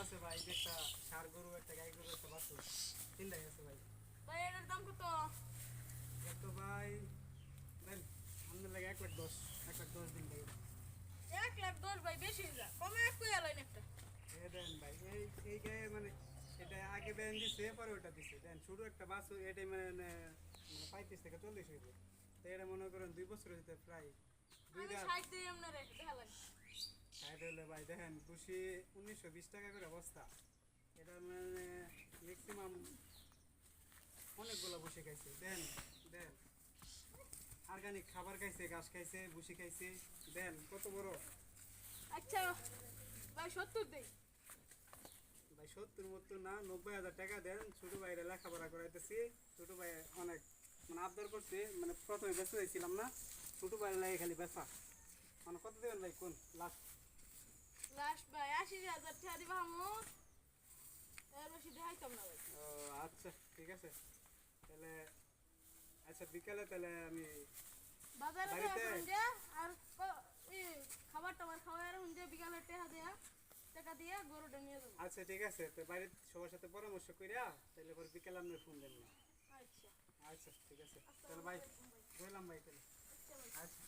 আছে ভাই, একটা ষাঁড় গরু, একটা গাই গরু, একটা বাছুর, তিনটাই আছে ভাই। ভাই এটার দাম কত? তো ভাই দেন, আমাদের লাগে 1,10,000, 1,10,000 দিন ভাই। 1,10,000 ভাই, বেশি হয়ে যায়, কমে কই আলাইন একটা। দেন ভাই, এই এই গায়ে মানে এটা আগে ব্যান দিছে, পরে ওটা দিছে। দেন শুরু একটা বাছুর, এটাই মানে মানে 35 থেকে 40 হইব। তো এটা মনে করেন 2 বছর হইতে প্রায় দুই আমি দাঁত। 60 দিই আপনার দেখা লাগে। খাইতে হলে ভাই দেখেন খুশি 1920 টাকা করে বস্তা। এটা মানে ম্যাক্সিমাম অনেকগুলো বসে খাইছে। দেন দেন অর্গানিক খাবার খাইছে, ঘাস খাইছে, ভুসি খাইছে। দেন কত বড় আচ্ছা ভাই 70 দেই। ভাই, 70 না, 90,000 টাকা দেন। ছোট ভাইরা লেখাপড়া করাইতেছি। ছোট ভাই অনেক মানে আবদার করছে, মানে প্রথমে ব্যস্ত হয়েছিলাম না, ছোট ভাইয়ের লাগে খালি বেচা। মানে কত দেবেন ভাই, কোন লাস্ট? লাস্ট ভাই 80,000 টাকা দিবা আমু, এর বেশি দেখাইতাম না ভাই। ও আচ্ছা, ঠিক আছে তাহলে। আচ্ছা বিকালে তাহলে আমি বাজারে বাড়িতে। যে আর খাবার টাবার খাওয়াই আর হুঁজে বিকালে টাকা দিয়ে গরুটা নিয়ে যাবো। আচ্ছা ঠিক আছে, তো বাড়ির সবার সাথে পরামর্শ কইরা তাহলে পরে বিকেলে আপনার ফোন দেন না। আচ্ছা আচ্ছা ঠিক আছে তাহলে আসসালামু ভাই, আলাইকুম ভাই। রইলাম ভাই তাহলে। আচ্ছা ভাই। আচ্ছা।